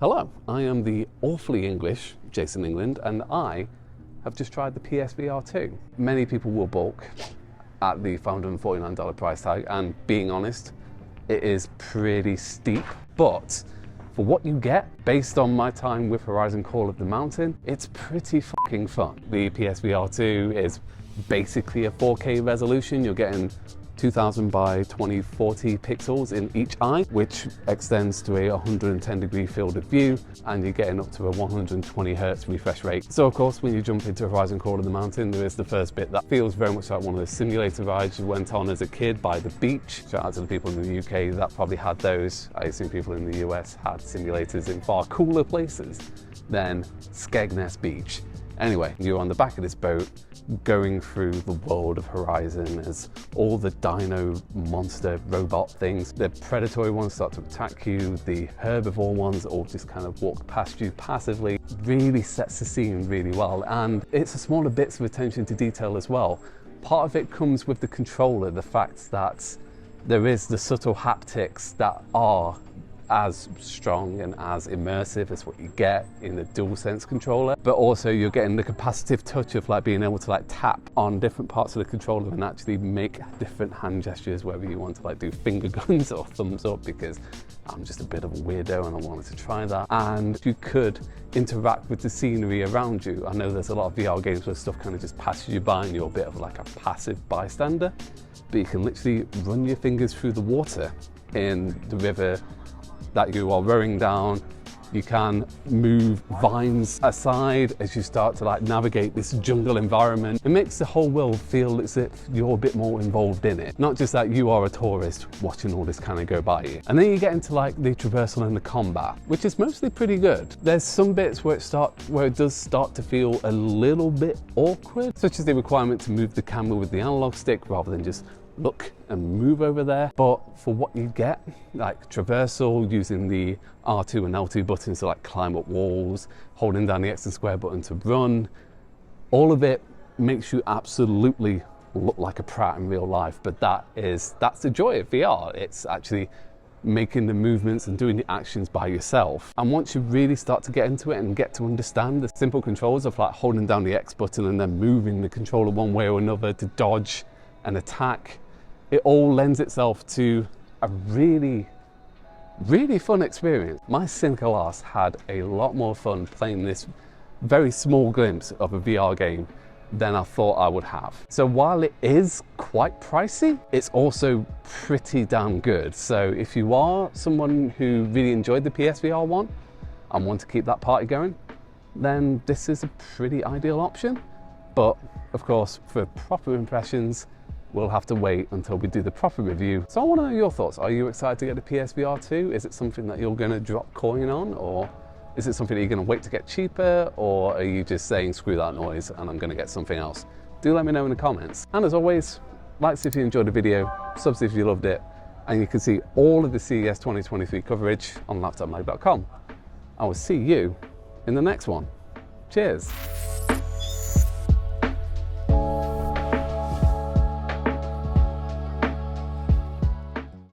Hello, I am the awfully English Jason England, and I have just tried the PSVR2. Many people will balk at the $549 price tag, and being honest, it is pretty steep, but for what you get, based on my time with Horizon Call of the Mountain, it's pretty fucking fun. The PSVR2 is basically a 4K resolution. You're getting 2000 by 2040 pixels in each eye, which extends to a 110-degree field of view, and you're getting up to a 120 Hz refresh rate. So of course, when you jump into Horizon Call of the Mountain, there is the first bit that feels very much like one of the simulator rides you went on as a kid by the beach. Shout out to the people in the UK that probably had those. I assume people in the US had simulators in far cooler places than Skegness Beach. Anyway, you're on the back of this boat going through the world of Horizon as all the dino monster robot things. The predatory ones start to attack you, the herbivore ones all just kind of walk past you passively. Really sets the scene really well, and it's a smaller bits of attention to detail as well. Part of it comes with the controller, the fact that there is the subtle haptics that are as strong and as immersive as what you get in the DualSense controller, but also you're getting the capacitive touch of like being able to like tap on different parts of the controller and actually make different hand gestures, whether you want to like do finger guns or thumbs up, because I'm just a bit of a weirdo and I wanted to try that. And you could interact with the scenery around you. I know there's a lot of VR games where stuff kind of just passes you by and you're a bit of like a passive bystander, but you can literally run your fingers through the water in the river that you are rowing down. You can move vines aside as you start to like navigate this jungle environment. It makes the whole world feel as if you're a bit more involved in it. Not just that you are a tourist watching all this kind of go by you. And then you get into like the traversal and the combat, which is mostly pretty good. There's some bits where it does start to feel a little bit awkward, such as the requirement to move the camera with the analog stick rather than just look and move over there. But for what you get, like traversal, using the R2 and L2 buttons to like climb up walls, holding down the X and square button to run, all of it makes you absolutely look like a prat in real life. But that's the joy of VR. It's actually making the movements and doing the actions by yourself. And once you really start to get into it and get to understand the simple controls of like holding down the X button and then moving the controller one way or another to dodge and attack, it all lends itself to a really fun experience. My cynical ass had a lot more fun playing this very small glimpse of a VR game than I thought I would have. So while it is quite pricey, it's also pretty damn good. So if you are someone who really enjoyed the PSVR 1 and want to keep that party going, then this is a pretty ideal option. But of course, for proper impressions, we'll have to wait until we do the proper review. So I want to know your thoughts. Are you excited to get the PSVR 2? Is it something that you're going to drop coin on, or is it something that you're going to wait to get cheaper, or are you just saying screw that noise and I'm going to get something else? Do let me know in the comments. And as always, like if you enjoyed the video, subs if you loved it, and you can see all of the CES 2023 coverage on laptopmag.com. I will see you in the next one. Cheers.